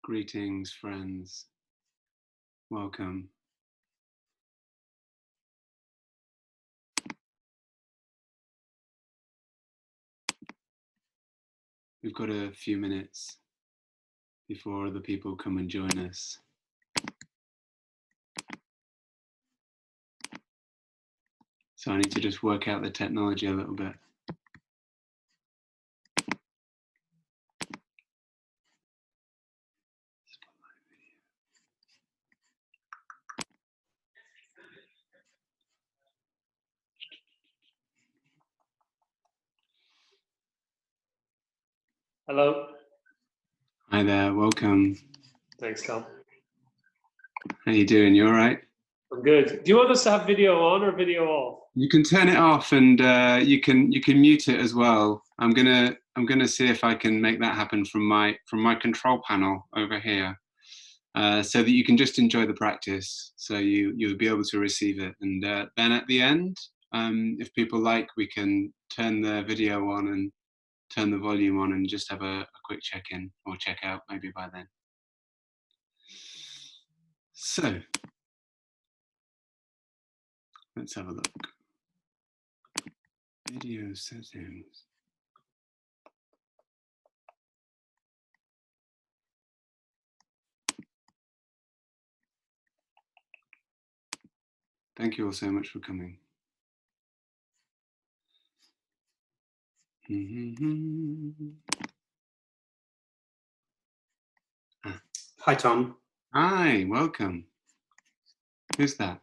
Greetings, friends. Welcome. We've got a few minutes before other people come and join us. So I need to just work out the technology a little bit. Hello. Hi there, welcome. Thanks, Tom. How you doing? You all right? I'm good. Do you want us to have video on or video off? You can turn it off, and you can mute it as well. I'm gonna see if I can make that happen from my control panel over here, so that you can just enjoy the practice. So you'll be able to receive it, and then at the end, if people like, we can turn the video on and turn the volume on and just have a quick check-in or check-out maybe by then. So let's have a look. Video settings. Thank you all so much for coming. Hi, Tom. Hi, welcome. Who's that?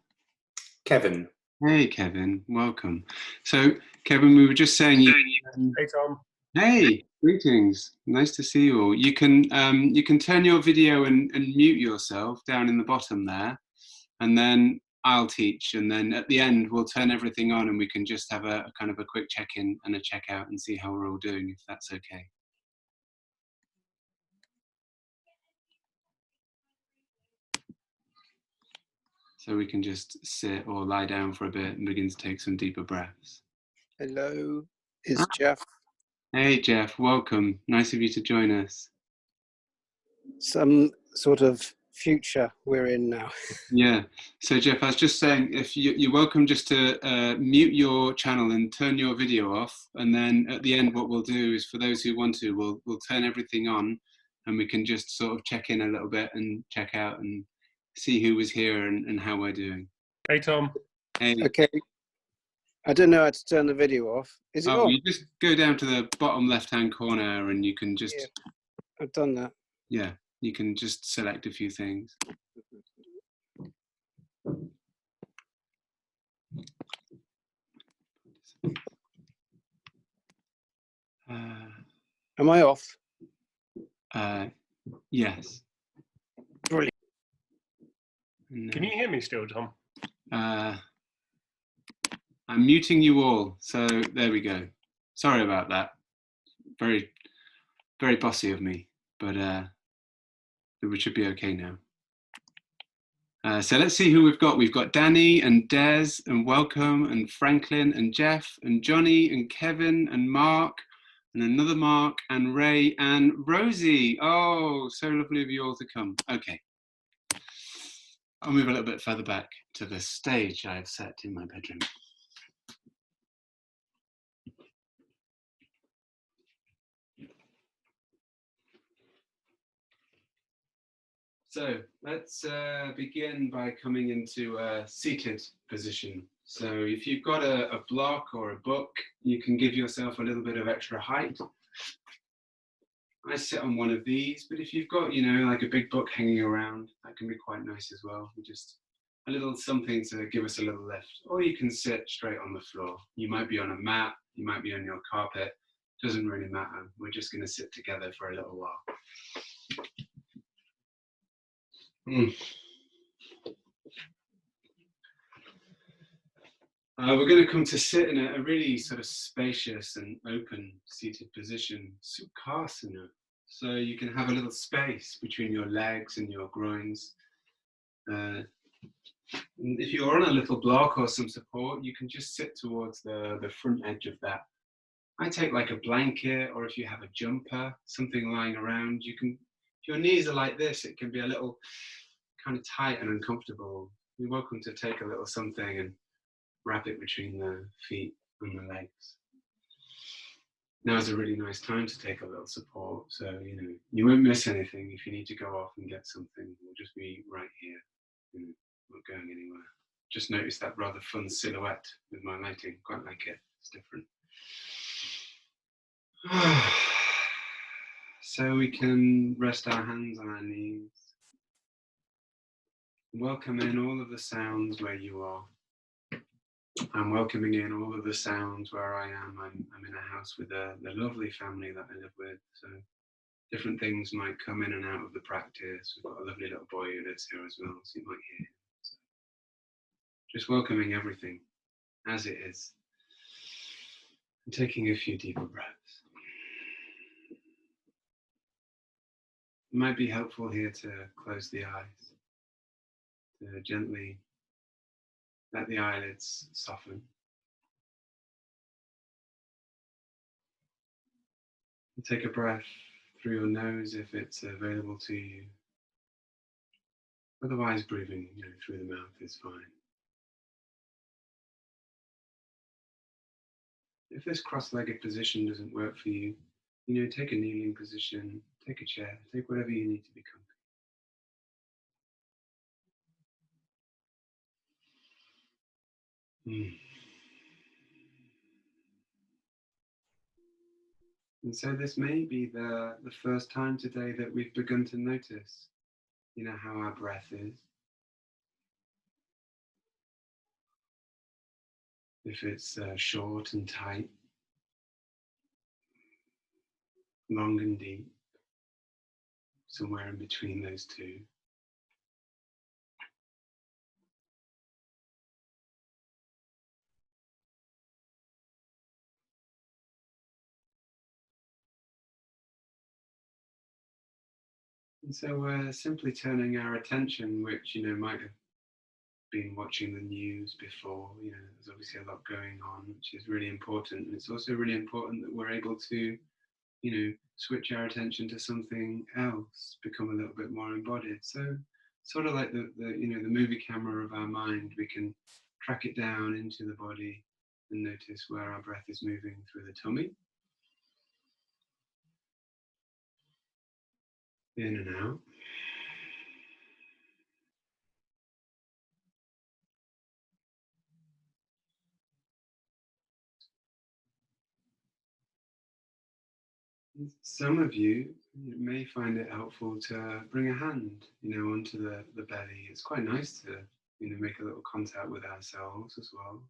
Kevin. Hey, Kevin, welcome. So, Kevin, we were just saying Hey, Tom. Hey, greetings. Nice to see you all. You can turn your video and mute yourself down in the bottom there, and then I'll teach, and then at the end we'll turn everything on and we can just have a kind of a quick check-in and a check-out and see how we're all doing, if that's okay. So we can just sit or lie down for a bit and begin to take some deeper breaths. Hello, it's Jeff. Hey Jeff, welcome. Nice of you to join us. Some sort of future we're in now. Yeah, so Jeff, I was just saying, if you're welcome just to mute your channel and turn your video off, and then at the end what we'll do is, for those who want to, we'll turn everything on and we can just sort of check in a little bit and check out and see who was here and how we're doing. Hey, Tom. Hey. Okay, I don't know how to turn the video off. Is it on? You just go down to the bottom left-hand corner and you can just... Yeah, I've done that. Yeah, you can just select a few things. Am I off? Yes. Brilliant. Can you hear me still, Tom? I'm muting you all, so there we go. Sorry about that. Very, very bossy of me, but we should be okay now. So let's see who we've got. We've got Danny and Des and Welcome and Franklin and Jeff and Johnny and Kevin and Mark and another Mark and Ray and Rosie. Oh, so lovely of you all to come. Okay. I'll move a little bit further back to the stage I've set in my bedroom. So let's begin by coming into a seated position. So if you've got a block or a book, you can give yourself a little bit of extra height. I sit on one of these, but if you've got, you know, like a big book hanging around, that can be quite nice as well. Just a little something to give us a little lift. Or you can sit straight on the floor. You might be on a mat, you might be on your carpet. Doesn't really matter. We're just going to sit together for a little while. We're going to come to sit in a really sort of spacious and open seated position, Sukhasana. So you can have a little space between your legs and your groins. If you're on a little block or some support, you can just sit towards the front edge of that. I take like a blanket, or if you have a jumper, something lying around, you can If your knees are like this, it can be a little kind of tight and uncomfortable. You're welcome to take a little something and wrap it between the feet and the legs. Now is a really nice time to take a little support, so you won't miss anything. If you need to go off and get something, we'll just be right here, not going anywhere. Just notice that rather fun silhouette with my lighting. Quite like it. It's different. So we can rest our hands on our knees. Welcome in all of the sounds where you are. I'm welcoming in all of the sounds where I am. I'm in a house with the lovely family that I live with. So different things might come in and out of the practice. We've got a lovely little boy who lives here as well, so you might hear him. So just welcoming everything as it is. And taking a few deeper breaths. It might be helpful here to close the eyes, to gently let the eyelids soften. And take a breath through your nose if it's available to you. Otherwise, breathing through the mouth is fine. If this cross-legged position doesn't work for you, take a kneeling position, take a chair, take whatever you need to be comfortable. And so this may be the first time today that we've begun to notice, how our breath is. If it's short and tight, long and deep, somewhere in between those two. And so we're simply turning our attention, which, might have been watching the news before. There's obviously a lot going on, which is really important. And it's also really important that we're able to, switch our attention to something else, become a little bit more embodied. So sort of like the movie camera of our mind, we can track it down into the body and notice where our breath is moving through the tummy. In and out. Some of you may find it helpful to bring a hand, onto the belly. It's quite nice to, make a little contact with ourselves as well.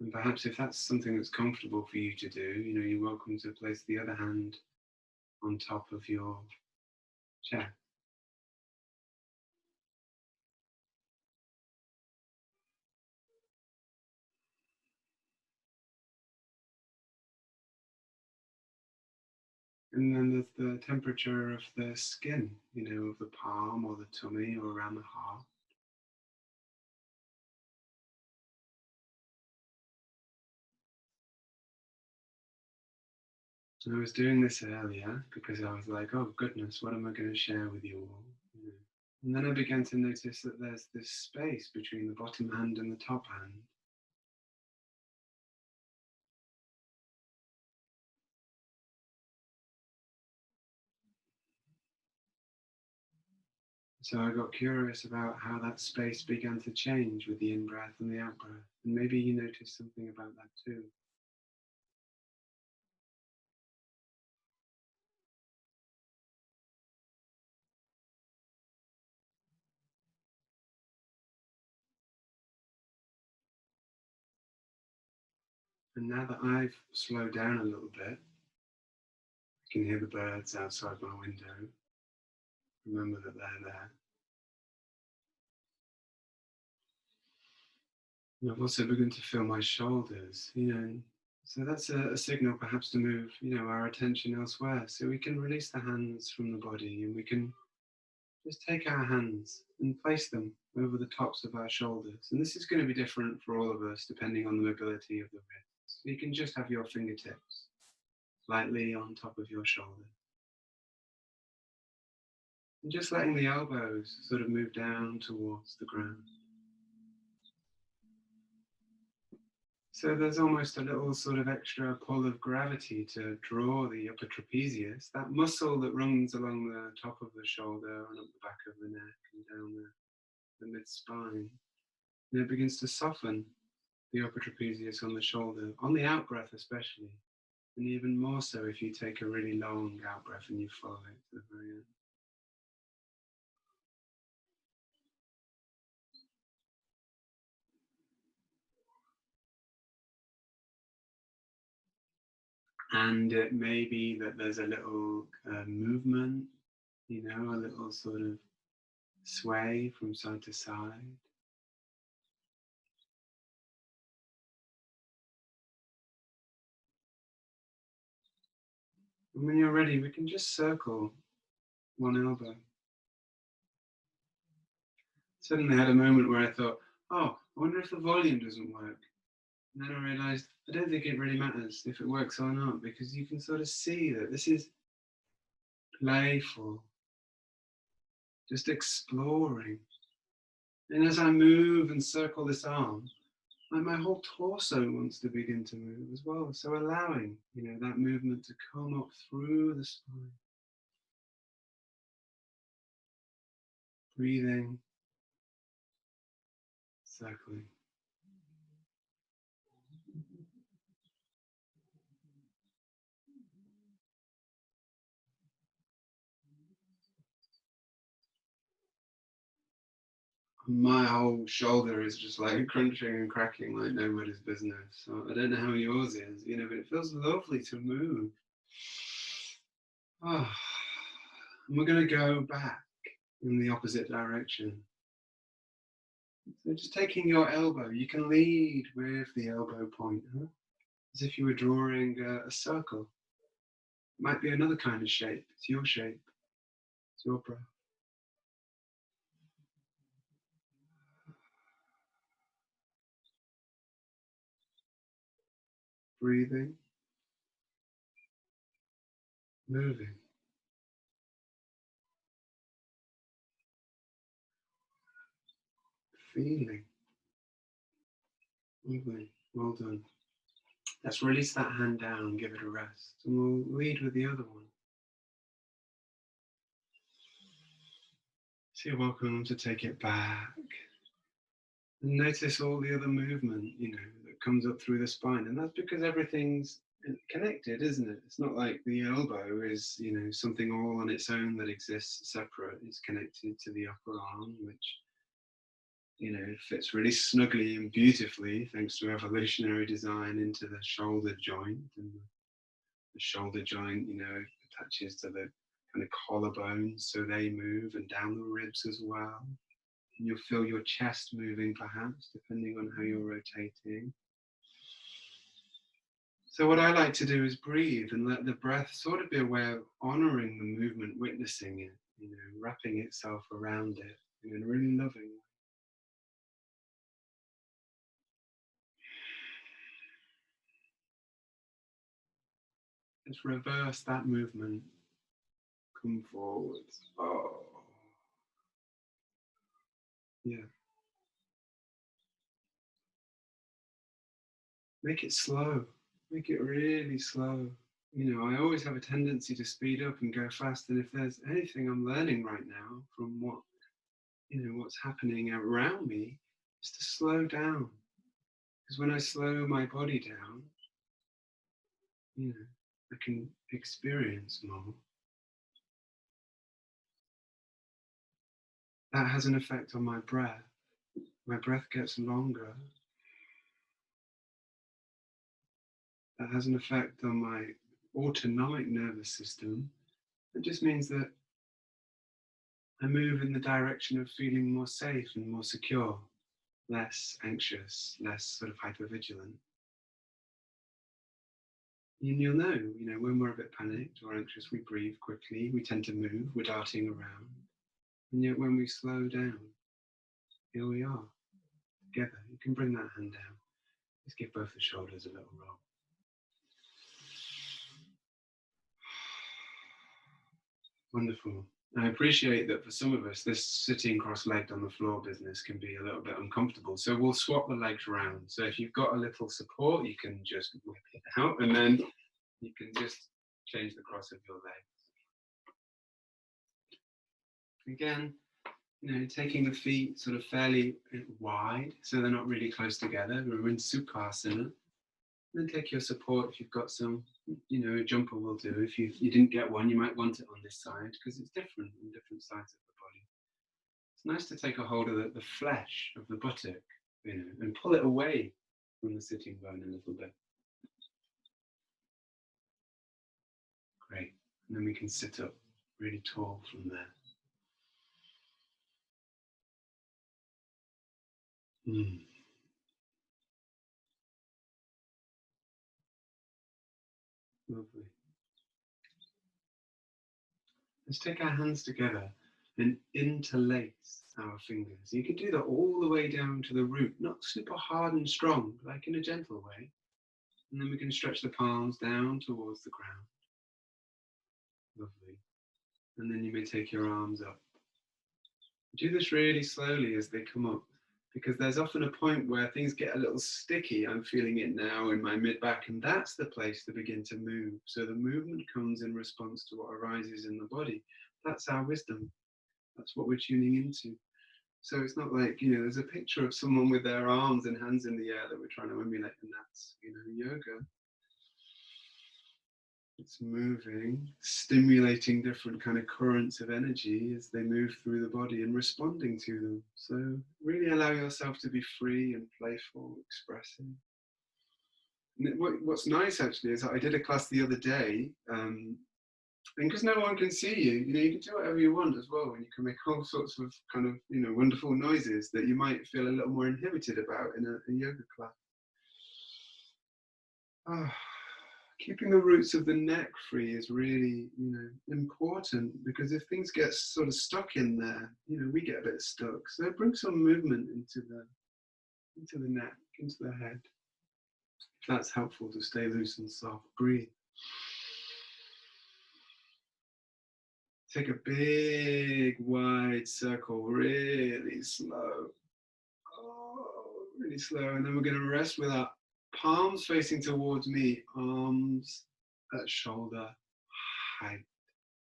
And perhaps if that's something that's comfortable for you to do, you're welcome to place the other hand on top of your chest. And then there's the temperature of the skin, of the palm or the tummy or around the heart. And I was doing this earlier because I was like, oh goodness, what am I going to share with you all? And then I began to notice that there's this space between the bottom hand and the top hand. So I got curious about how that space began to change with the in-breath and the out-breath. And maybe you noticed something about that too. And now that I've slowed down a little bit, I can hear the birds outside my window. Remember that they're there. And I've also begun to feel my shoulders, so that's a signal perhaps to move, our attention elsewhere. So we can release the hands from the body and we can just take our hands and place them over the tops of our shoulders. And this is going to be different for all of us depending on the mobility of the wrists. So you can just have your fingertips lightly on top of your shoulder. And just letting the elbows sort of move down towards the ground. So there's almost a little sort of extra pull of gravity to draw the upper trapezius, that muscle that runs along the top of the shoulder and up the back of the neck and down the mid-spine. And it begins to soften the upper trapezius on the shoulder, on the out-breath especially, and even more so if you take a really long out-breath and you follow it to the very end. And it may be that there's a little movement, you know, a little sort of sway from side to side. And when you're ready, we can just circle one elbow. Suddenly I had a moment where I thought, oh, I wonder if the volume doesn't work. And then I realized, I don't think it really matters if it works or not, because you can sort of see that this is playful, just exploring. And as I move and circle this arm, like my whole torso wants to begin to move as well. So allowing, you know, that movement to come up through the spine. Breathing, circling. My whole shoulder is just like crunching and cracking like nobody's business. So I don't know how yours is, you know, but it feels lovely to move. Oh. And we're going to go back in the opposite direction. So just taking your elbow, you can lead with the elbow point, as if you were drawing a circle. It might be another kind of shape. It's your shape. It's your breath. Breathing, moving. Feeling. Lovely. Well done. Let's release that hand down and give it a rest. And we'll lead with the other one. So you're welcome to take it back. And notice all the other movement, you know, that comes up through the spine. And that's because everything's connected, isn't it? It's not like the elbow is, you know, something all on its own that exists separate. It's connected to the upper arm, which, you know, fits really snugly and beautifully, thanks to evolutionary design, into the shoulder joint. And the shoulder joint, you know, attaches to the kind of collarbones, so they move, and down the ribs as well. And you'll feel your chest moving, perhaps, depending on how you're rotating. So what I like to do is breathe and let the breath sort of be a way of honoring the movement, witnessing it, you know, wrapping itself around it in a really loving way. Let's reverse that movement. Come forwards. Oh. Yeah. Make it slow. Make it really slow. You know, I always have a tendency to speed up and go fast. And if there's anything I'm learning right now from what, you know, what's happening around me, is to slow down. Because when I slow my body down, you know, I can experience more. That has an effect on my breath. My breath gets longer. That has an effect on my autonomic nervous system. It just means that I move in the direction of feeling more safe and more secure, less anxious, less sort of hypervigilant. And you'll know, you know, when we're a bit panicked or anxious, we breathe quickly, we tend to move, we're darting around. And yet when we slow down, here we are, together. You can bring that hand down. Just give both the shoulders a little roll. Wonderful. I appreciate that for some of us, this sitting cross-legged on the floor business can be a little bit uncomfortable. So we'll swap the legs around. So if you've got a little support, you can just whip it out, and then you can just change the cross of your legs. Again, taking the feet sort of fairly wide, so they're not really close together. We're in Sukhasana. Then take your support if you've got some, a jumper will do. If you didn't get one, you might want it on this side because it's different on different sides of the body. It's nice to take a hold of the flesh of the buttock, and pull it away from the sitting bone a little bit. Great. And then we can sit up really tall from there. Lovely. Let's take our hands together and interlace our fingers. You can do that all the way down to the root, not super hard and strong, like in a gentle way. And then we can stretch the palms down towards the ground. Lovely. And then you may take your arms up. Do this really slowly as they come up, because there's often a point where things get a little sticky. I'm feeling it now in my mid-back, and that's the place to begin to move. So the movement comes in response to what arises in the body. That's our wisdom. That's what we're tuning into. So it's not like, there's a picture of someone with their arms and hands in the air that we're trying to emulate, and that's, yoga. It's moving, stimulating different kind of currents of energy as they move through the body and responding to them. So really allow yourself to be free and playful, expressive. And what's nice actually is that I did a class the other day, and because no one can see you, you can do whatever you want as well, and you can make all sorts of kind of, wonderful noises that you might feel a little more inhibited about in a yoga class. Keeping the roots of the neck free is really, important, because if things get sort of stuck in there, we get a bit stuck. So bring some movement into the neck, into the head. If that's helpful to stay loose and soft, breathe. Take a big wide circle, really slow. Really slow. And then we're going to rest with our palms facing towards me, arms at shoulder height.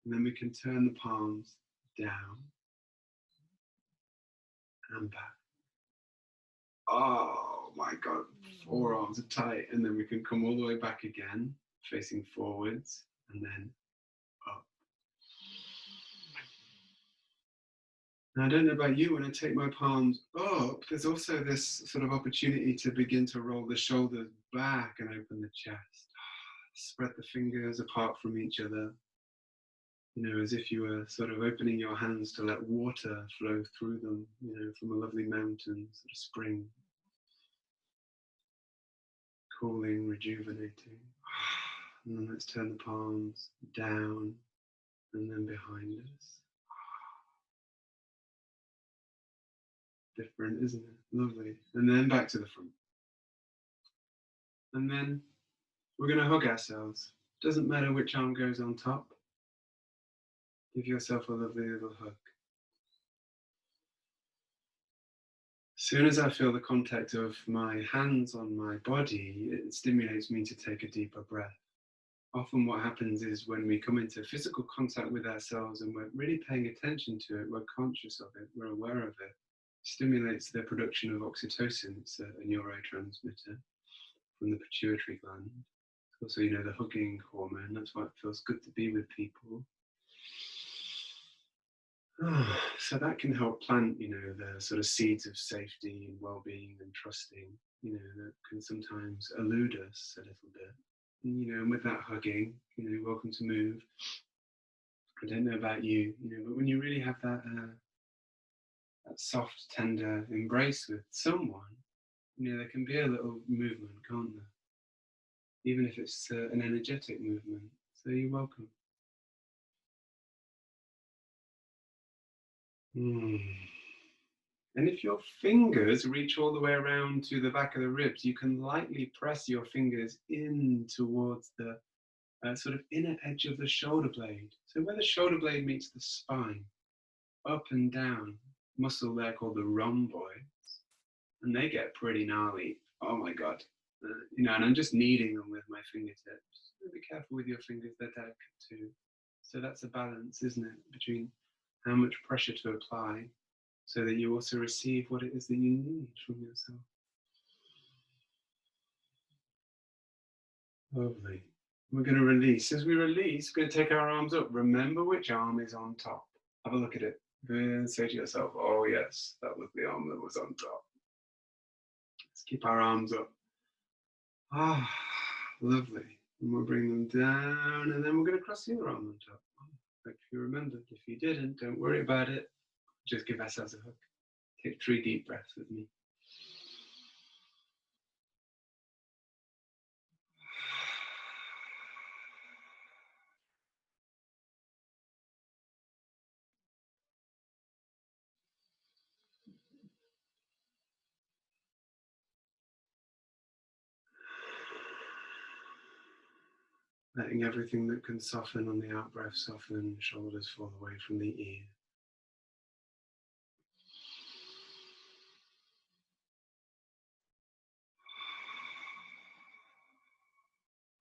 And then we can turn the palms down and back. Oh my God, forearms are tight. And then we can come all the way back again, facing forwards, and then up. Now, I don't know about you, when I take my palms up, there's also this sort of opportunity to begin to roll the shoulders back and open the chest. Spread the fingers apart from each other, as if you were sort of opening your hands to let water flow through them, from a lovely mountain, sort of spring. Cooling, rejuvenating. And then let's turn the palms down and then behind us. Different, isn't it? Lovely. And then back to the front. And then we're going to hug ourselves. Doesn't matter which arm goes on top. Give yourself a lovely little hug. As soon as I feel the contact of my hands on my body, it stimulates me to take a deeper breath. Often what happens is when we come into physical contact with ourselves and we're really paying attention to it, we're conscious of it, we're aware of it, stimulates the production of oxytocin. It's a neurotransmitter from the pituitary gland. Also, the hugging hormone. That's why it feels good to be with people. So that can help plant, the sort of seeds of safety and well-being and trusting, that can sometimes elude us a little bit. And with that hugging, welcome to move. I don't know about you, but when you really have that soft, tender embrace with someone, there can be a little movement, can't there? Even if it's an energetic movement. So you're welcome. And if your fingers reach all the way around to the back of the ribs, you can lightly press your fingers in towards the sort of inner edge of the shoulder blade. So where the shoulder blade meets the spine, up and down, muscle there called the rhomboids, and they get pretty gnarly. Oh my God. You know, and I'm just kneading them with my fingertips. Be careful with your fingers, they're delicate too. So that's a balance, isn't it, between how much pressure to apply so that you also receive what it is that you need from yourself. Lovely. We're going to release. As we release, we're going to take our arms up. Remember which arm is on top. Have a look at it. And say to yourself, oh yes, that was the arm that was on top. Let's keep our arms up. Ah, lovely. And we'll bring them down, and then we're going to cross the other arm on top. Like if you remembered. If you didn't, don't worry about it. Just give ourselves a hug. Take 3 deep breaths with me. Letting everything that can soften on the out breath soften, shoulders fall away from the ear.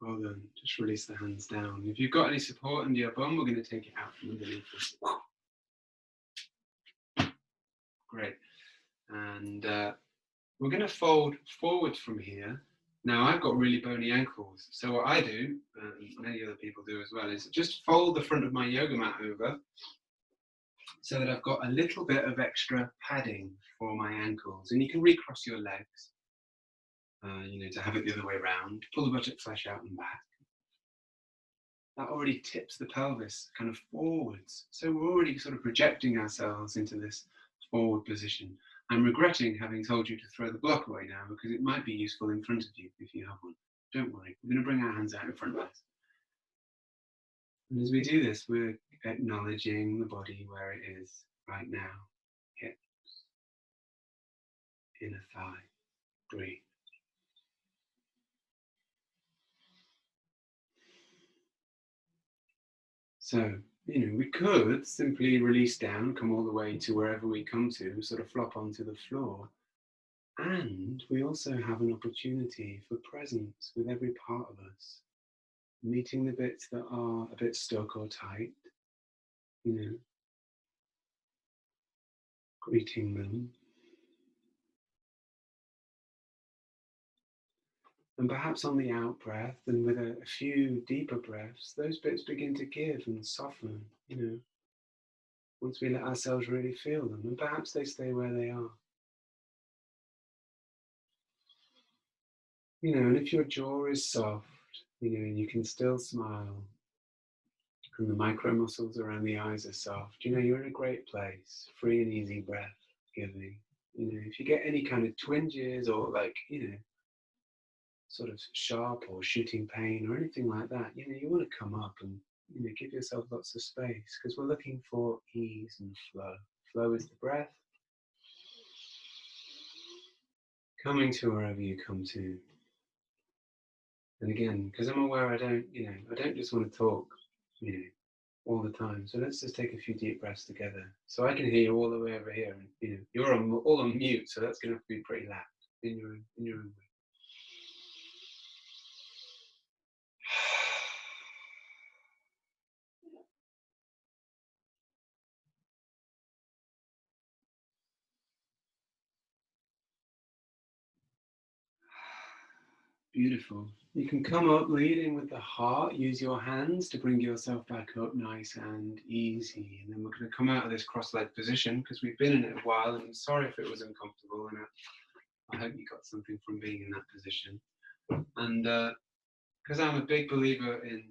Well done. Just release the hands down. If you've got any support under your bum, we're going to take it out from underneath this. Great. And we're going to fold forward from here. Now, I've got really bony ankles. So what I do, and many other people do as well, is just fold the front of my yoga mat over so that I've got a little bit of extra padding for my ankles. And you can recross your legs, you know, to have it the other way around. Pull the buttock flesh out and back. That already tips the pelvis kind of forwards. So we're already sort of projecting ourselves into this forward position. I'm regretting having told you to throw the block away now because it might be useful in front of you if you have one. Don't worry, we're going to bring our hands out in front of us. And as we do this, we're acknowledging the body where it is right now. Hips, inner thigh, breathe. So, you know, we could simply release down, come all the way to wherever we come to, sort of flop onto the floor. And we also have an opportunity for presence with every part of us, meeting the bits that are a bit stuck or tight, you know, greeting them. And perhaps on the out breath and with a few deeper breaths, those bits begin to give and soften, you know, once we let ourselves really feel them. And perhaps they stay where they are. You know, and if your jaw is soft, you know, and you can still smile, and the micro muscles around the eyes are soft, you know, you're in a great place, free and easy breath giving. You know, if you get any kind of twinges or like, you know, sort of sharp or shooting pain or anything like that, you know, you want to come up and, you know, give yourself lots of space because we're looking for ease and flow. Flow is the breath. Coming to wherever you come to. And again, because I'm aware I don't just want to talk, you know, all the time. So let's just take a few deep breaths together. So I can hear you all the way over here, and you know, you're all on mute, so that's going to have to be pretty loud in your own way. Beautiful. You can come up leading with the heart. Use your hands to bring yourself back up nice and easy. And then we're going to come out of this cross-legged position because we've been in it a while. And I'm sorry if it was uncomfortable. And I hope you got something from being in that position. And because I'm a big believer in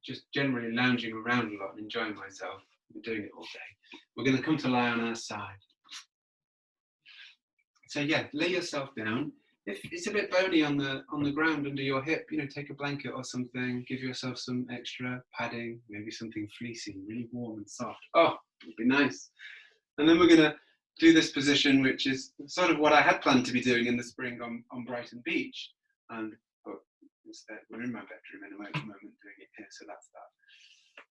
just generally lounging around a lot and enjoying myself, I'm doing it all day. We're going to come to lie on our side. So yeah, lay yourself down. If it's a bit bony on the ground under your hip, you know, take a blanket or something, give yourself some extra padding, maybe something fleecy, really warm and soft. Oh, it'd be nice. And then we're gonna do this position, which is sort of what I had planned to be doing in the spring on Brighton Beach. And we're in my bedroom anyway at the moment doing it here, so that's that.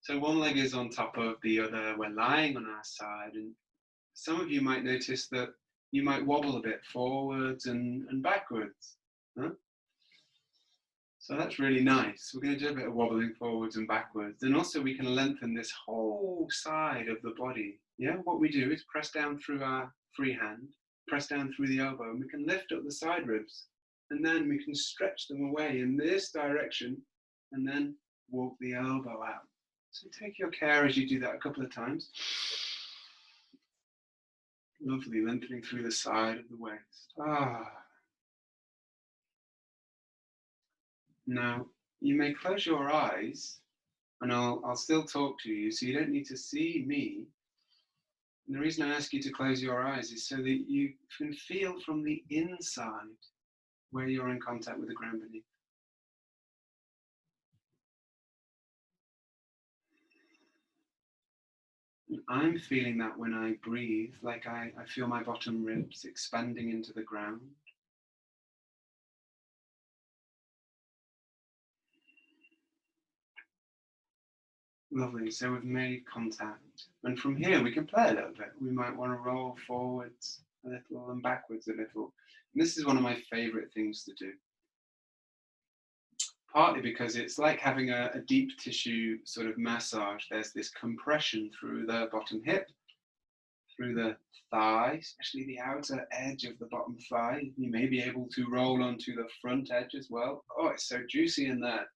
So one leg is on top of the other. We're lying on our side, and some of you might notice that you might wobble a bit forwards and backwards. Huh? So that's really nice. We're going to do a bit of wobbling forwards and backwards. And also we can lengthen this whole side of the body. Yeah, what we do is press down through our free hand, press down through the elbow, and we can lift up the side ribs. And then we can stretch them away in this direction and then walk the elbow out. So take your care as you do that a couple of times. Lovely, lengthening through the side of the waist. Now, you may close your eyes, and I'll still talk to you, so you don't need to see me. And the reason I ask you to close your eyes is so that you can feel from the inside where you're in contact with the ground beneath. And I'm feeling that when I breathe, like I feel my bottom ribs expanding into the ground. Lovely, so we've made contact. And from here we can play a little bit. We might want to roll forwards a little and backwards a little. And this is one of my favorite things to do. Partly because it's like having a deep tissue sort of massage. There's this compression through the bottom hip, through the thigh, especially the outer edge of the bottom thigh. You may be able to roll onto the front edge as well. Oh, it's so juicy in there.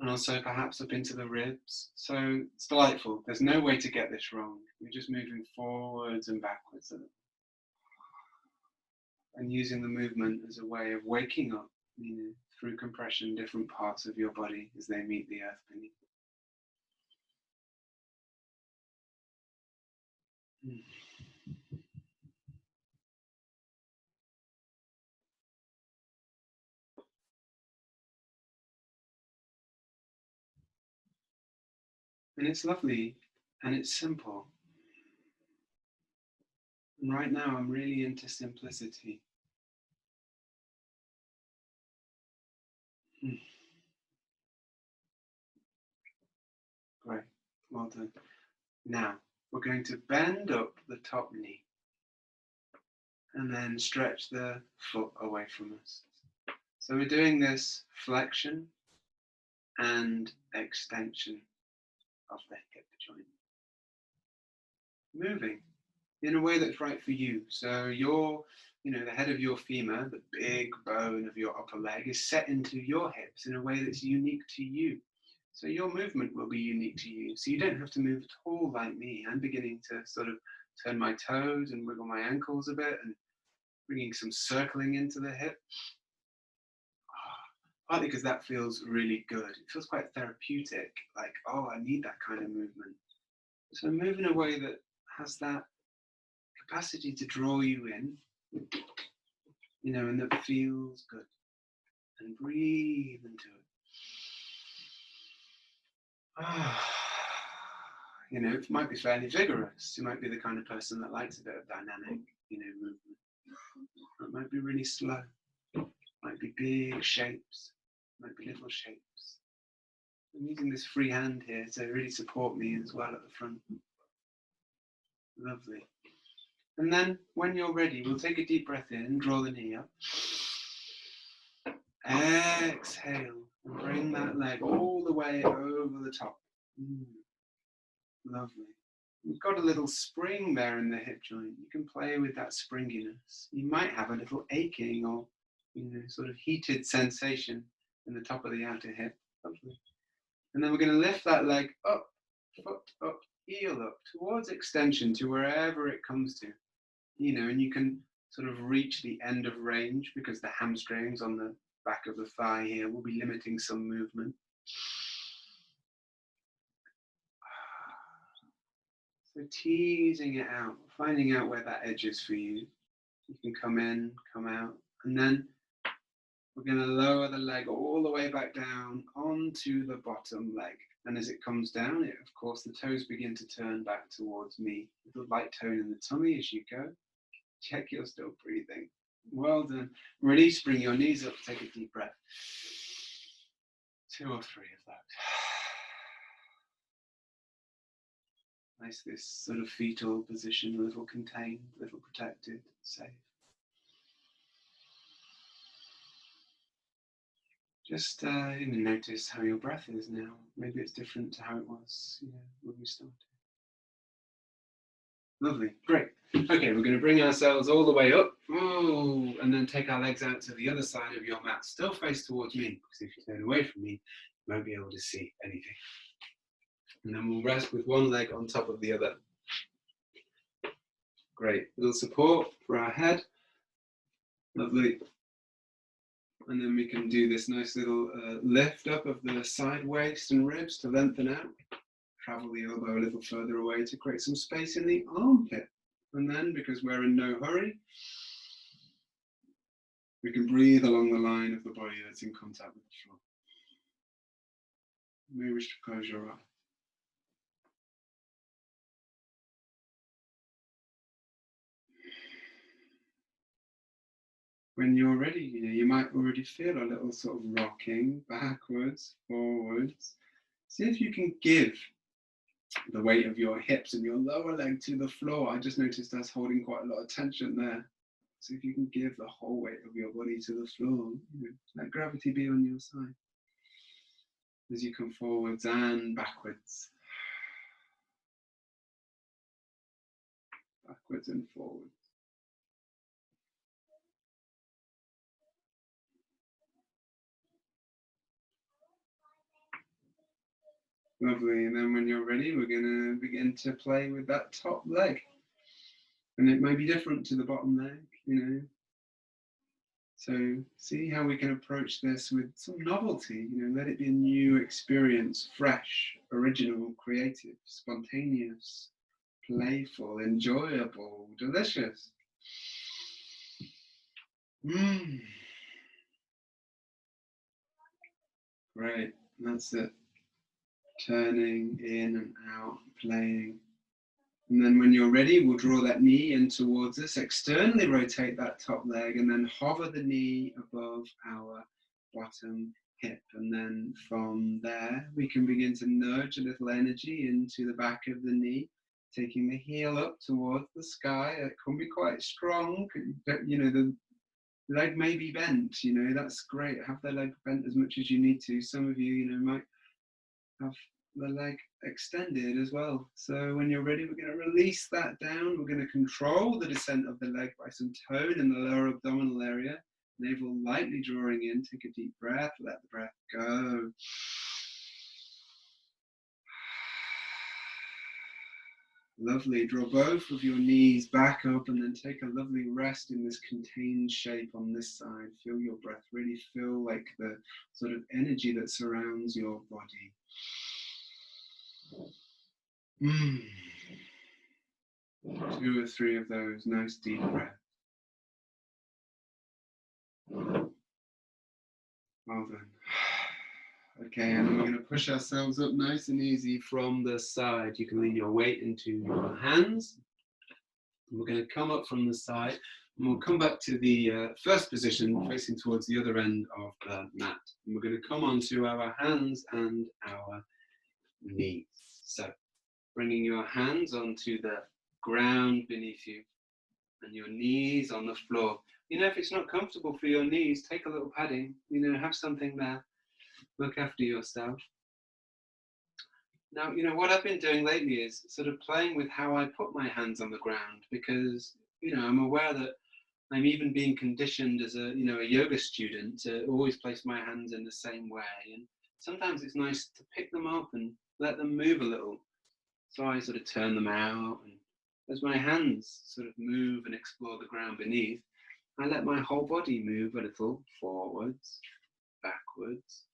And also perhaps up into the ribs. So it's delightful. There's no way to get this wrong. You're just moving forwards and backwards and using the movement as a way of waking up, you know, through compression, different parts of your body as they meet the earth beneath. And it's lovely and it's simple. And right now I'm really into simplicity. Great, well done. Now we're going to bend up the top knee and then stretch the foot away from us. So we're doing this flexion and extension of the hip joint. Moving in a way that's right for you. So the head of your femur, the big bone of your upper leg, is set into your hips in a way that's unique to you. So your movement will be unique to you. So you don't have to move at all like me. I'm beginning to sort of turn my toes and wiggle my ankles a bit and bringing some circling into the hip. Partly because that feels really good. It feels quite therapeutic, like, oh, I need that kind of movement. So move in a way that has that capacity to draw you in, and that feels good. And breathe into it. It might be fairly vigorous. You might be the kind of person that likes a bit of dynamic, movement. It might be really slow. It might be big shapes. It might be little shapes. I'm using this free hand here to really support me as well at the front. Lovely. And then when you're ready, we'll take a deep breath in, draw the knee up. Exhale and bring that leg all the way over the top. Lovely. We've got a little spring there in the hip joint. You can play with that springiness. You might have a little aching or sort of heated sensation in the top of the outer hip. Lovely. And then we're going to lift that leg up, foot up, heel up, towards extension to wherever it comes to. And you can sort of reach the end of range because the hamstrings on the back of the thigh here will be limiting some movement. So teasing it out, finding out where that edge is for you. You can come in, come out, and then we're going to lower the leg all the way back down onto the bottom leg. And as it comes down, of course, the toes begin to turn back towards me. A little light tone in the tummy as you go. Check you're still breathing. Well done. Release, bring your knees up, take a deep breath. 2 or 3 of that. Nice, this sort of fetal position, a little contained, a little protected, safe. Just notice how your breath is now. Maybe it's different to how it was when we started. Lovely, great. Okay, we're going to bring ourselves all the way up. Oh, and then take our legs out to the other side of your mat. Still face towards me, because if you turn away from me, you won't be able to see anything. And then we'll rest with one leg on top of the other. Great, little support for our head. Lovely. And then we can do this nice little lift up of the side waist and ribs to lengthen out. Travel the elbow a little further away to create some space in the armpit. And then, because we're in no hurry, we can breathe along the line of the body that's in contact with the floor. You may wish to close your eye. When you're ready, you might already feel a little sort of rocking backwards, forwards. See if you can give the weight of your hips and your lower leg to the floor. I just noticed that's holding quite a lot of tension there. So if you can give the whole weight of your body to the floor, let gravity be on your side. As you come forwards and backwards. Backwards and forwards. Lovely, and then when you're ready, we're going to begin to play with that top leg. And it may be different to the bottom leg, So see how we can approach this with some novelty, let it be a new experience, fresh, original, creative, spontaneous, playful, enjoyable, delicious. Great, that's it. Turning in and out, playing. And then when you're ready, we'll draw that knee in towards us, externally rotate that top leg, and then hover the knee above our bottom hip. And then from there, we can begin to nudge a little energy into the back of the knee, taking the heel up towards the sky. It can be quite strong. The leg may be bent, that's great. Have the leg bent as much as you need to. Some of you, might have the leg extended as well. So when you're ready, we're going to release that down. We're going to control the descent of the leg by some tone in the lower abdominal area. Navel lightly drawing in. Take a deep breath. Let the breath go. Lovely. Draw both of your knees back up and then take a lovely rest in this contained shape on this side. Feel your breath. Really feel like the sort of energy that surrounds your body. 2 or 3 of those nice deep breaths. Well done. Okay, and then we're going to push ourselves up nice and easy from the side. You can lean your weight into your hands. And we're going to come up from the side, and we'll come back to the first position, facing towards the other end of the mat. And we're going to come onto our hands and our knees. So, bringing your hands onto the ground beneath you, and your knees on the floor. If it's not comfortable for your knees, take a little padding. Have something there. Look after yourself. Now, what I've been doing lately is sort of playing with how I put my hands on the ground, because, I'm aware that I'm even being conditioned as a yoga student to always place my hands in the same way. And sometimes it's nice to pick them up and let them move a little. So I sort of turn them out, and as my hands sort of move and explore the ground beneath, I let my whole body move a little forwards, backwards,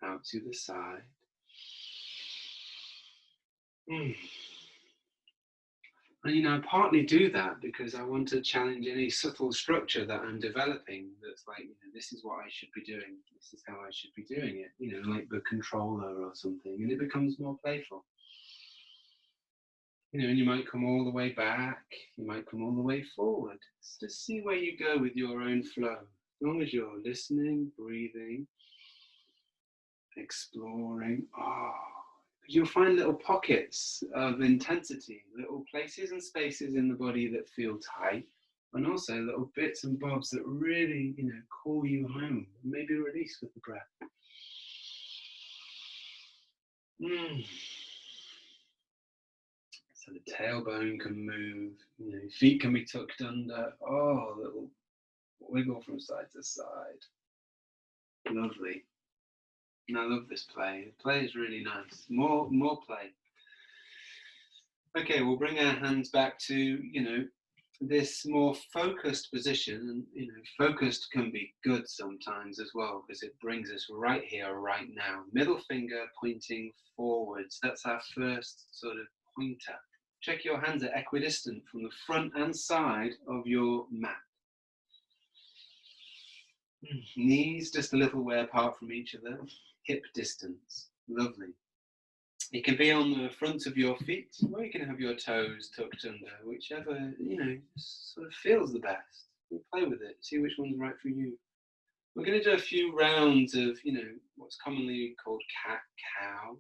out to the side. And I partly do that because I want to challenge any subtle structure that I'm developing that's like, this is what I should be doing, this is how I should be doing it, like the controller or something, and it becomes more playful. And you might come all the way back, you might come all the way forward. Just see where you go with your own flow. As long as you're listening, breathing, exploring. You'll find little pockets of intensity, little places and spaces in the body that feel tight, and also little bits and bobs that really, call you home. Maybe release with the breath. So the tailbone can move, feet can be tucked under. Oh, a little wiggle from side to side. Lovely. And I love this play. The play is really nice. More play. Okay, we'll bring our hands back to, this more focused position. And, focused can be good sometimes as well, because it brings us right here, right now. Middle finger pointing forwards. That's our first sort of pointer. Check your hands are equidistant from the front and side of your mat. Knees just a little way apart from each other. Hip distance. Lovely. It can be on the front of your feet, or you can have your toes tucked under, whichever, sort of feels the best. You play with it, see which one's right for you. We're going to do a few rounds of, what's commonly called cat-cow.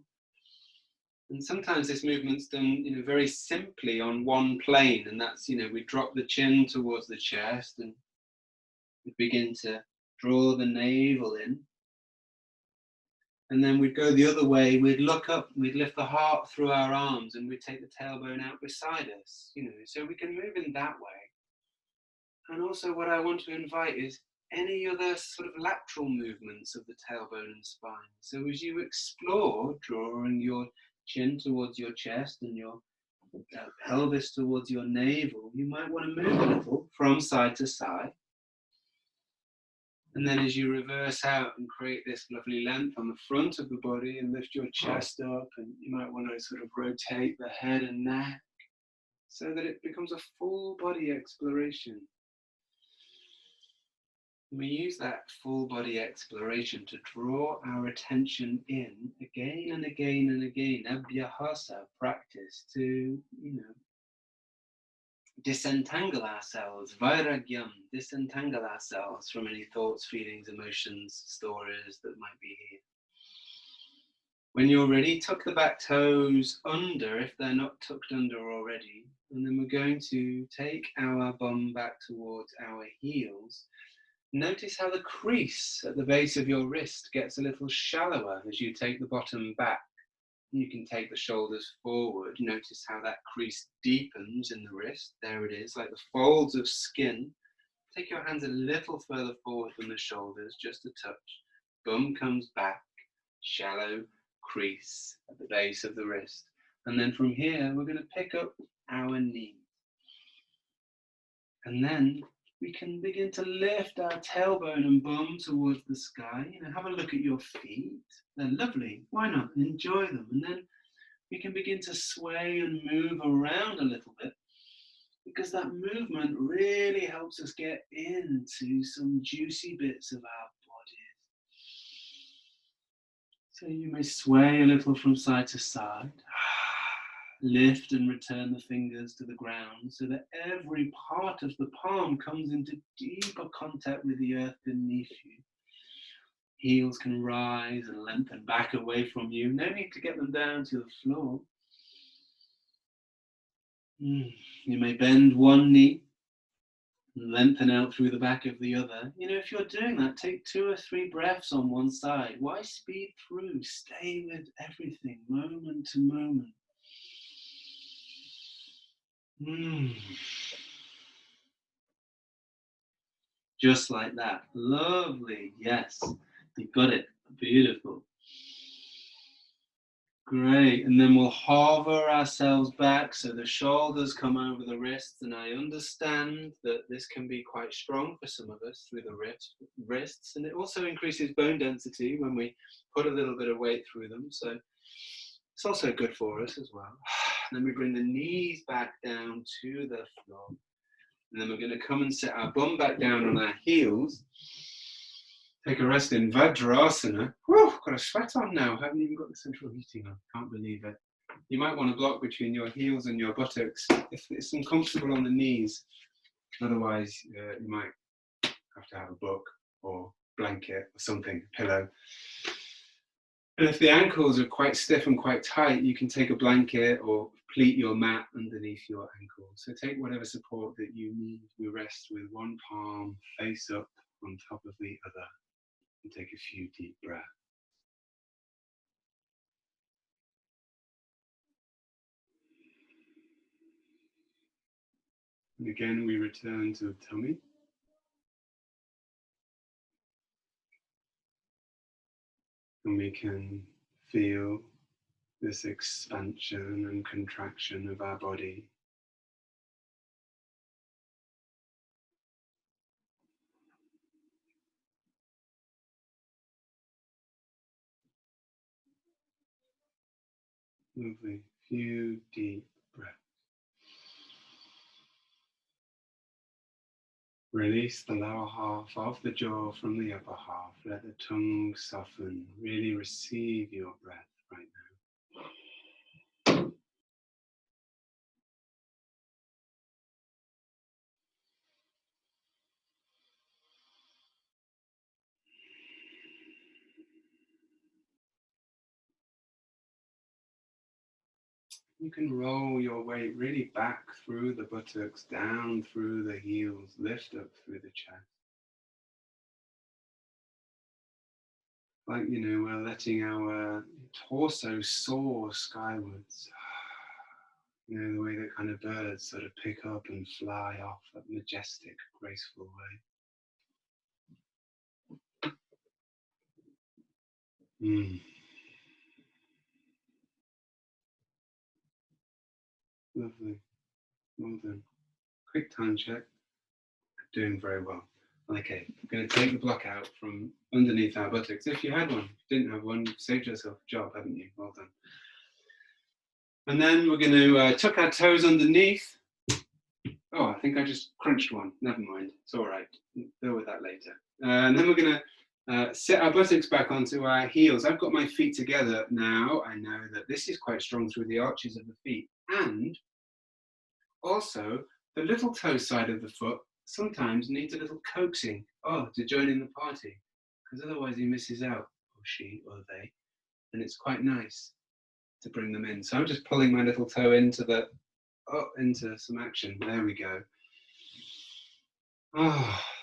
And sometimes this movement's done, very simply on one plane, and that's, we drop the chin towards the chest and we begin to draw the navel in. And then we'd go the other way, we'd look up, we'd lift the heart through our arms, and we'd take the tailbone out beside us, so we can move in that way. And also what I want to invite is any other sort of lateral movements of the tailbone and spine. So as you explore, drawing your chin towards your chest and your pelvis towards your navel, you might want to move a little from side to side. And then as you reverse out and create this lovely length on the front of the body and lift your chest up, and you might want to sort of rotate the head and neck so that it becomes a full body exploration. We use that full body exploration to draw our attention in again and again and again, abhyasa practice, to, disentangle ourselves, vairagyam, disentangle ourselves from any thoughts, feelings, emotions, stories that might be here. When you're ready, tuck the back toes under if they're not tucked under already, and then we're going to take our bum back towards our heels. Notice how the crease at the base of your wrist gets a little shallower as you take the bottom back. You can take the shoulders forward. Notice how that crease deepens in the wrist. There it is, like the folds of skin. Take your hands a little further forward than the shoulders, just a touch. Bum comes back, shallow crease at the base of the wrist. And then from here, we're going to pick up our knee. And then we can begin to lift our tailbone and bum towards the sky. Have a look at your feet. They're lovely. Why not? Enjoy them. And then we can begin to sway and move around a little bit, because that movement really helps us get into some juicy bits of our bodies. So you may sway a little from side to side. Lift and return the fingers to the ground so that every part of the palm comes into deeper contact with the earth beneath you. Heels can rise and lengthen back away from you. No need to get them down to the floor. You may bend one knee and lengthen out through the back of the other. If you're doing that, take 2 or 3 breaths on one side. Why speed through? Stay with everything, moment to moment. Just like that. Lovely. Yes, you got it. Beautiful. Great. And then we'll hover ourselves back so the shoulders come over the wrists. And I understand that this can be quite strong for some of us through the wrists. And it also increases bone density when we put a little bit of weight through them. So it's also good for us as well. And then we bring the knees back down to the floor. And then we're going to come and set our bum back down on our heels. Take a rest in Vajrasati. Whew, got a sweat on now. Haven't even got the central heating on. Can't believe it. You might want a block between your heels and your buttocks if it's uncomfortable on the knees. Otherwise, you might have to have a book or blanket or something, a pillow. And if the ankles are quite stiff and quite tight, you can take a blanket or pleat your mat underneath your ankles. So take whatever support that you need. We rest with one palm face up on top of the other and take a few deep breaths. And again, we return to the tummy. And we can feel this expansion and contraction of our body. Lovely. Few deep breaths. Release the lower half of the jaw from the upper half. Let the tongue soften. Really receive your breath right now. You can roll your weight really back through the buttocks, down through the heels, lift up through the chest. Like, we're letting our torso soar skywards. The way that kind of birds sort of pick up and fly off that majestic, graceful way. Lovely. Well done. Quick time check. Doing very well. Okay, I'm going to take the block out from underneath our buttocks. If you had one, if you didn't have one, you've saved yourself a job, haven't you? Well done. And then we're going to tuck our toes underneath. Oh, I think I just crunched one. Never mind. It's all right. Deal with that later. And then we're going to sit our buttocks back onto our heels. I've got my feet together now. I know that this is quite strong through the arches of the feet. And also, the little toe side of the foot sometimes needs a little coaxing, to join in the party, because otherwise he misses out, or she, or they, and it's quite nice to bring them in. So I'm just pulling my little toe into some action. There we go.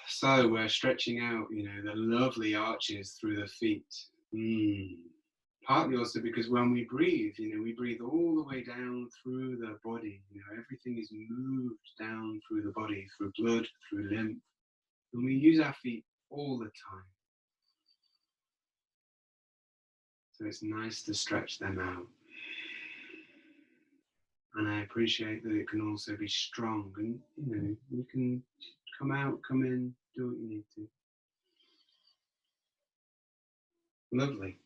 So we're stretching out, the lovely arches through the feet. Partly also because when we breathe, we breathe all the way down through the body. Everything is moved down through the body, through blood, through lymph. And we use our feet all the time. So it's nice to stretch them out. And I appreciate that it can also be strong. And, you can come out, come in, do what you need to. Lovely.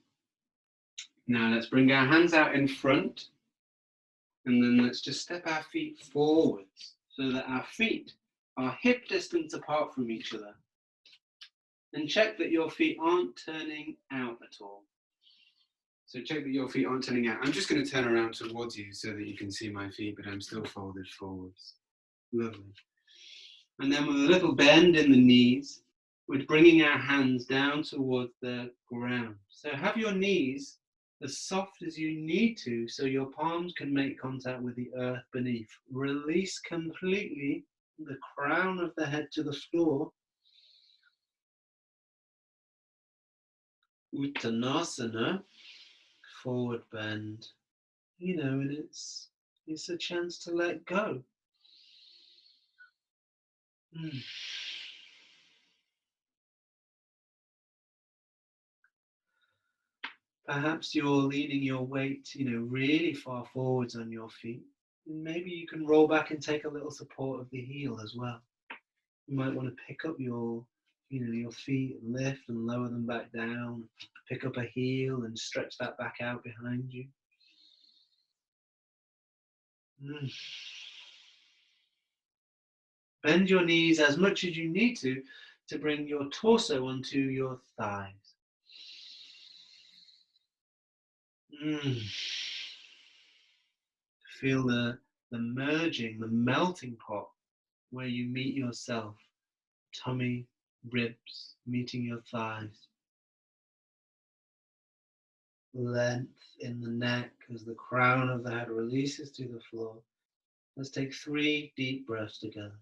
Now let's bring our hands out in front. And then let's just step our feet forwards so that our feet are hip distance apart from each other. And check that your feet aren't turning out at all. So check that your feet aren't turning out. I'm just going to turn around towards you so that you can see my feet, but I'm still folded forwards. Lovely. And then with a little bend in the knees, we're bringing our hands down towards the ground. So have your knees as soft as you need to so your palms can make contact with the earth beneath. Release completely the crown of the head to the floor. Uttanasana, forward bend. And it's a chance to let go. Perhaps you're leaning your weight, really far forwards on your feet. And maybe you can roll back and take a little support of the heel as well. You might want to pick up your feet, lift and lower them back down. Pick up a heel and stretch that back out behind you. Bend your knees as much as you need to bring your torso onto your thighs. Feel the merging, the melting pot where you meet yourself. Tummy, ribs, meeting your thighs. Length in the neck as the crown of the head releases to the floor. Let's take 3 deep breaths together.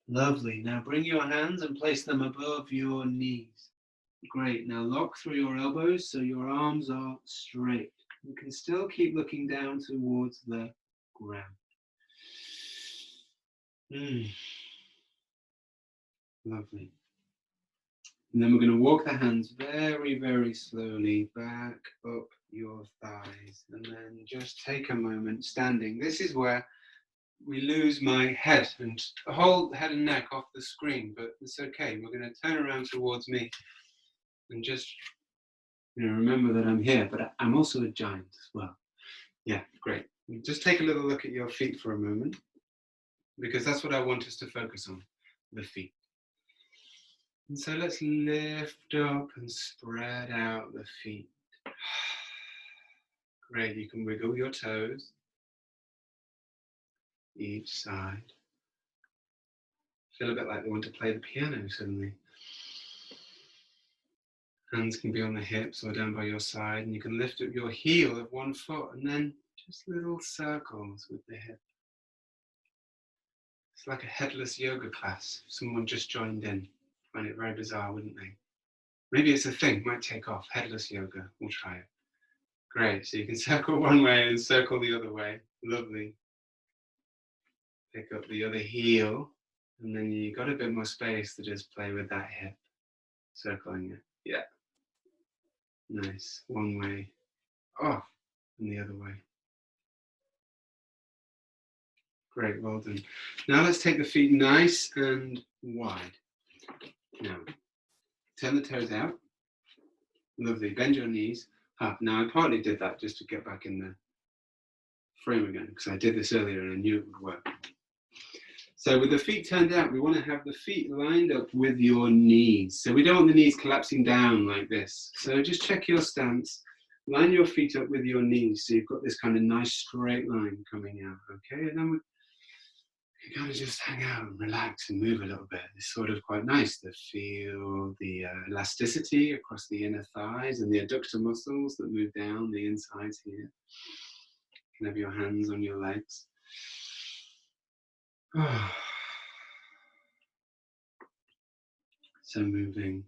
Lovely. Now bring your hands and place them above your knees. Great. Now lock through your elbows so your arms are straight. You can still keep looking down towards the ground. Lovely. And then we're going to walk the hands very, very slowly back up your thighs. And then just take a moment standing. This is where we lose my head and the whole head and neck off the screen, but it's okay. We're going to turn around towards me and just remember that I'm here, but I'm also a giant as well. Yeah, great. Just take a little look at your feet for a moment, because that's what I want us to focus on, the feet. And so let's lift up and spread out the feet. Great, you can wiggle your toes each side. Feel a bit like they want to play the piano suddenly. Hands can be on the hips or down by your side, and you can lift up your heel of one foot and then just little circles with the hip. It's like a headless yoga class. Someone just joined in. Find it very bizarre, wouldn't they? Maybe it's a thing, might take off. Headless yoga, we'll try it. Great, so you can circle one way and circle the other way. Lovely. Pick up the other heel, and then you got a bit more space to just play with that hip. Circling it, yeah. Nice, one way, off, and the other way. Great, well done. Now let's take the feet nice and wide. Now, turn the toes out. Lovely, bend your knees up. Now I partly did that just to get back in the frame again, because I did this earlier and I knew it would work. So with the feet turned out, we want to have the feet lined up with your knees. So we don't want the knees collapsing down like this. So just check your stance. Line your feet up with your knees so you've got this kind of nice straight line coming out, okay? And then we kind of just hang out and relax and move a little bit. It's sort of quite nice to feel the elasticity across the inner thighs and the adductor muscles that move down the insides here. You can have your hands on your legs. So moving,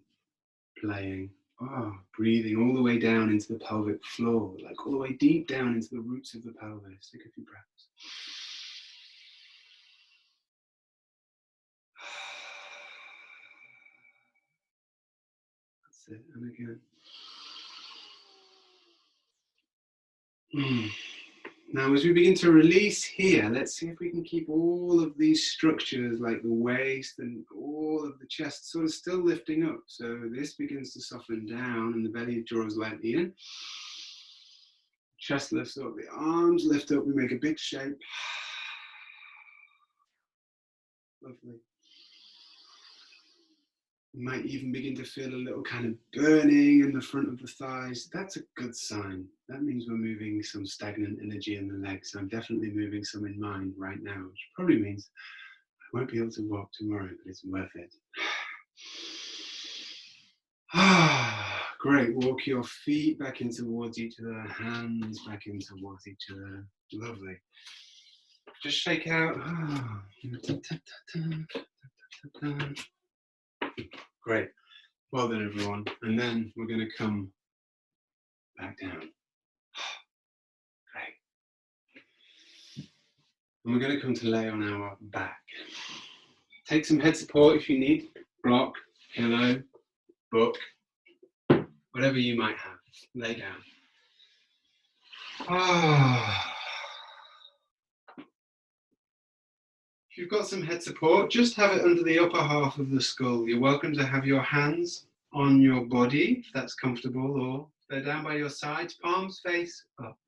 playing, breathing all the way down into the pelvic floor, like all the way deep down into the roots of the pelvis. Take a few breaths. That's it, and again. Now, as we begin to release here, let's see if we can keep all of these structures like the waist and all of the chest sort of still lifting up. So this begins to soften down and the belly draws lightly in. Chest lifts up, the arms lift up, we make a big shape. Lovely. You might even begin to feel a little kind of burning in the front of the thighs. That's a good sign. That means we're moving some stagnant energy in the legs. I'm definitely moving some in mind right now, which probably means I won't be able to walk tomorrow, but it's worth it. Great. Walk your feet back in towards each other, hands back in towards each other. Lovely. Just shake out. Great. Well done, everyone. And then we're going to come back down. Great. And we're going to come to lay on our back. Take some head support if you need. Block, pillow, book, whatever you might have. Lay down. If you've got some head support, just have it under the upper half of the skull. You're welcome to have your hands on your body, if that's comfortable, or if they're down by your sides, palms face up.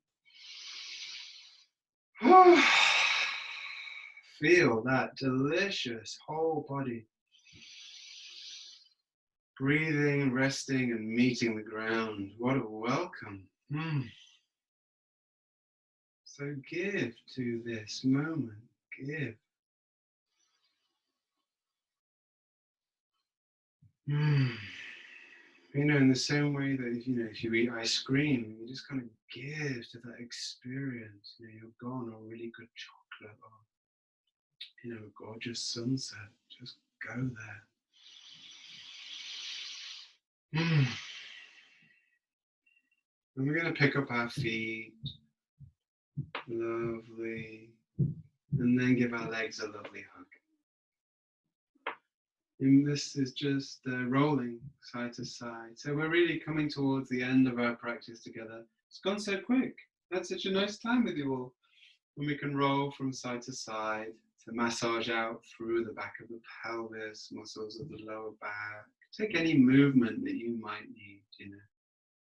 Feel that delicious whole body. Breathing, resting, and meeting the ground. What a welcome. So give to this moment. Give. You know, in the same way that if you eat ice cream, you just kind of give to that experience. You know, you're gone, or really good chocolate, or a gorgeous sunset. Just go there. And we're going to pick up our feet. Lovely. And then give our legs a lovely hug. And this is just rolling side to side. So we're really coming towards the end of our practice together. It's gone so quick. Had such a nice time with you all. When we can roll from side to side to massage out through the back of the pelvis, muscles of the lower back. Take any movement that you might need,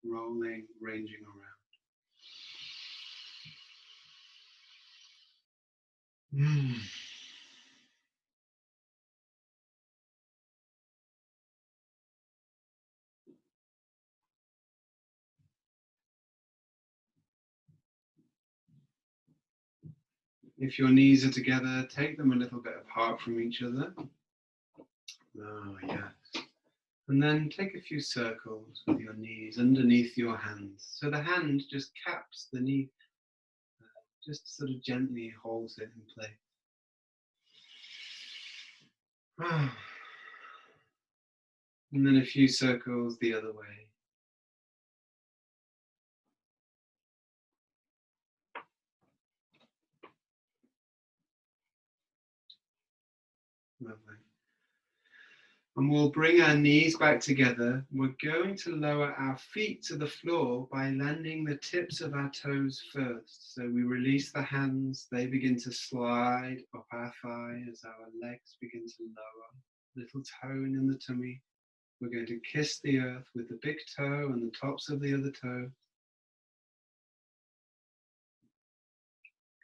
rolling, ranging around. If your knees are together, take them a little bit apart from each other. Oh, yes. And then take a few circles with your knees underneath your hands. So the hand just caps the knee, just sort of gently holds it in place. And then a few circles the other way. Lovely. And we'll bring our knees back together. We're going to lower our feet to the floor by landing the tips of our toes first. So we release the hands, they begin to slide up our thigh as our legs begin to lower. Little tone in the tummy. We're going to kiss the earth with the big toe and the tops of the other toe.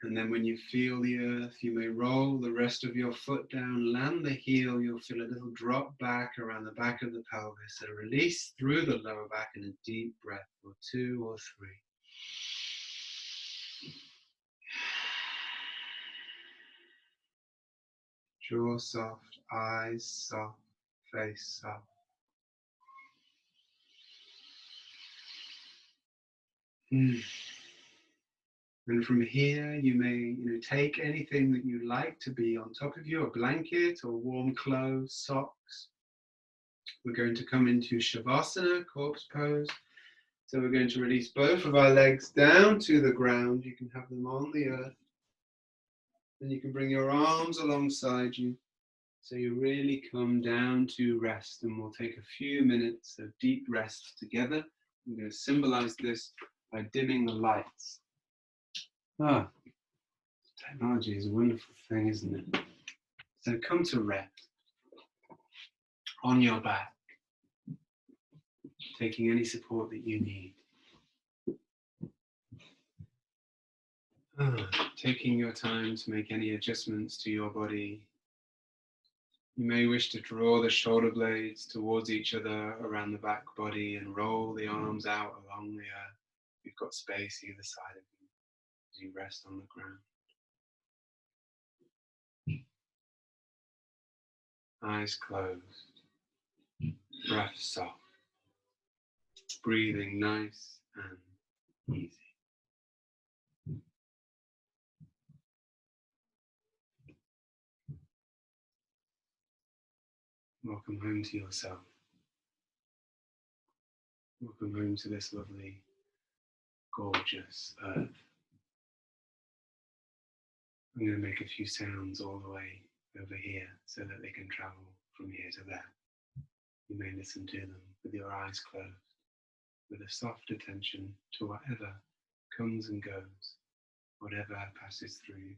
And then when you feel the earth, you may roll the rest of your foot down, land the heel, you'll feel a little drop back around the back of the pelvis, a release through the lower back and a deep breath, or 2 or 3. Jaw soft, eyes soft, face soft. And from here, you may take anything that you like to be on top of you, a blanket or warm clothes, socks. We're going to come into Shavasana, corpse pose. So we're going to release both of our legs down to the ground. You can have them on the earth. And you can bring your arms alongside you. So you really come down to rest, and we'll take a few minutes of deep rest together. I'm going to symbolize this by dimming the lights. Technology is a wonderful thing, isn't it? So come to rest on your back, taking any support that you need. Taking your time to make any adjustments to your body. You may wish to draw the shoulder blades towards each other around the back body and roll the arms out along the earth. You've got space either side of you as you rest on the ground. Eyes closed, breath soft, breathing nice and easy. Welcome home to yourself. Welcome home to this lovely, gorgeous earth. I'm going to make a few sounds all the way over here so that they can travel from here to there. You may listen to them with your eyes closed, with a soft attention to whatever comes and goes, whatever passes through you.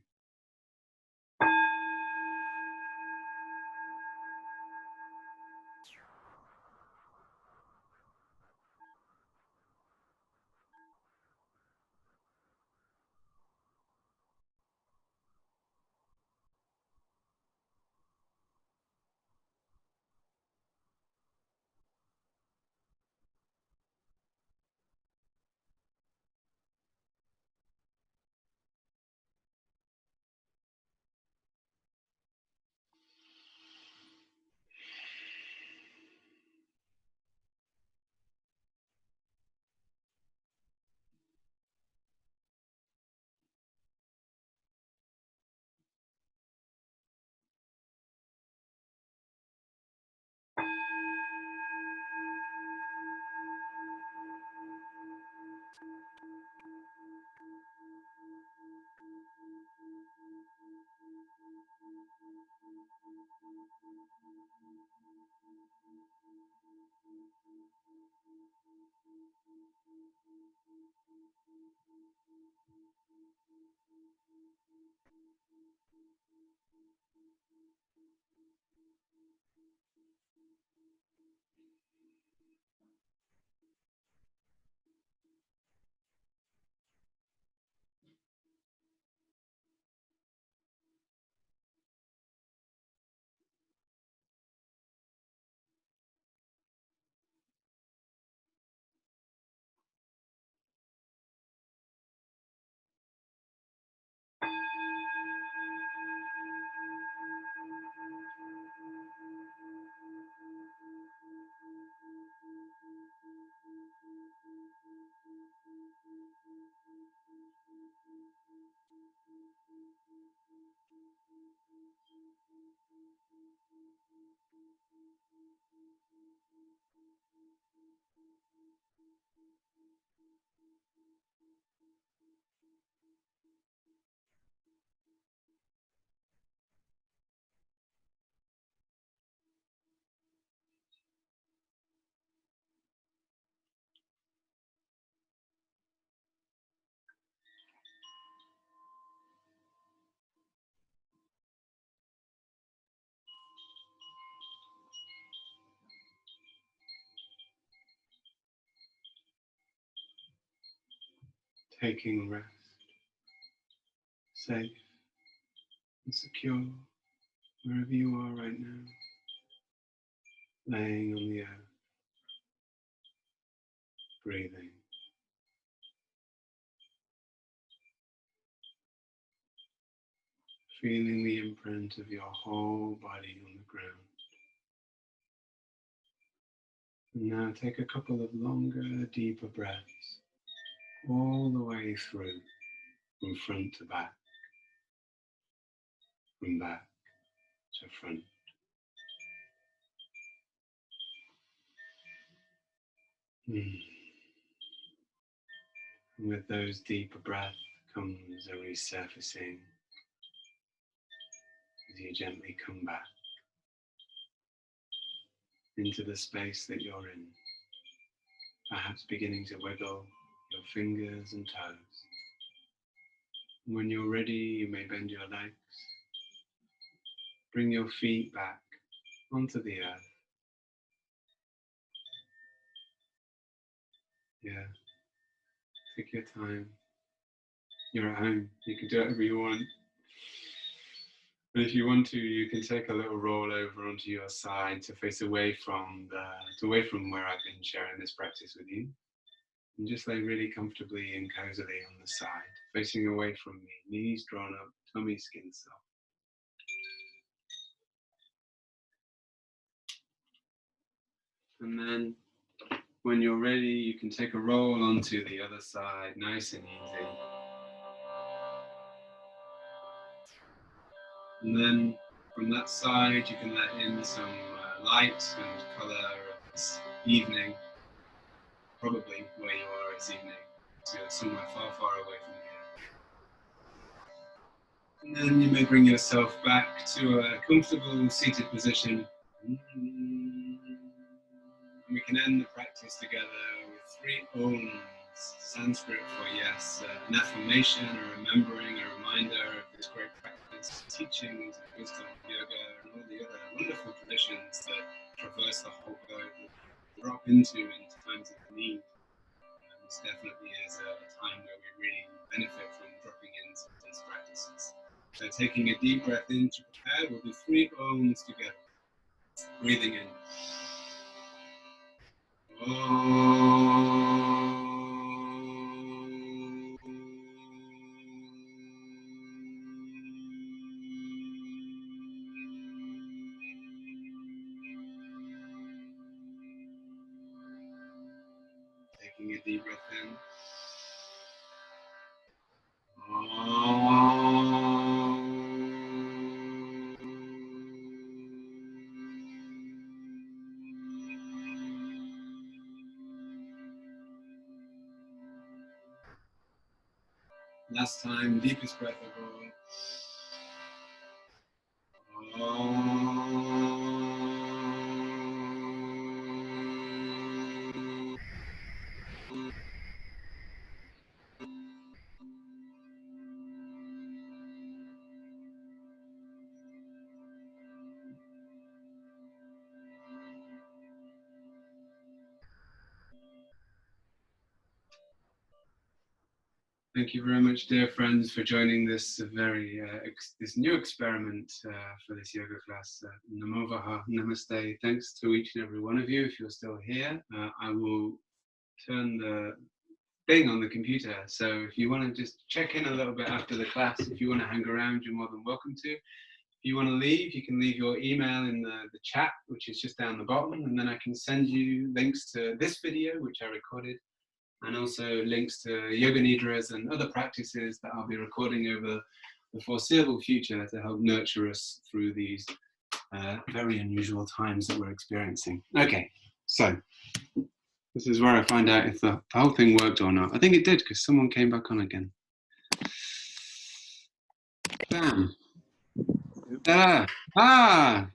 taking rest, safe and secure wherever you are right now, laying on the earth, breathing. Feeling the imprint of your whole body on the ground. And now take a couple of longer, deeper breaths all the way through, from front to back, from back to front. And with those deeper breaths comes a resurfacing as you gently come back into the space that you're in, perhaps beginning to wiggle your fingers and toes. When you're ready, you may bend your legs, bring your feet back onto the earth. Yeah, take your time. You're at home, you can do whatever you want. But if you want to, you can take a little roll over onto your side to face away from where I've been sharing this practice with you. And just lay really comfortably and cozily on the side, facing away from me, knees drawn up, tummy skin soft. And then when you're ready, you can take a roll onto the other side, nice and easy. And then from that side, you can let in some light and colour of this evening. Probably where you are is evening, so you're somewhere far, far away from here. And then you may bring yourself back to a comfortable seated position. And we can end the practice together with 3 Oms, Sanskrit for yes, an affirmation, a remembering, a reminder of this great practice, teachings, wisdom, yoga, and all the other wonderful traditions that traverse the whole globe, that drop into in times of need. This definitely is a time where we really benefit from dropping into these practices. So taking a deep breath in to prepare, we'll do 3 Oms together. Breathing in. Taking a deep breath in. Last time, deepest breath of all. Thank you very much, dear friends, for joining this this new experiment for this yoga class. Namo Vaha, Namaste. Thanks to each and every one of you. If you're still here, I will turn the thing on the computer. So if you want to just check in a little bit after the class, if you want to hang around, you're more than welcome to. If you want to leave, you can leave your email in the chat, which is just down the bottom, and then I can send you links to this video, which I recorded, and also links to yoga nidras and other practices that I'll be recording over the foreseeable future to help nurture us through these very unusual times that we're experiencing. Okay, so this is where I find out if the whole thing worked or not. I think it did, because someone came back on again. Bam.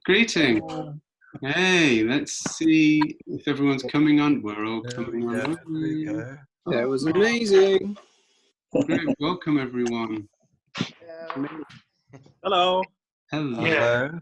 Greeting. Hey, let's see if everyone's coming on. We're all coming on. There we go. That was amazing. Great. Welcome, everyone. Hello. Hello. Hello.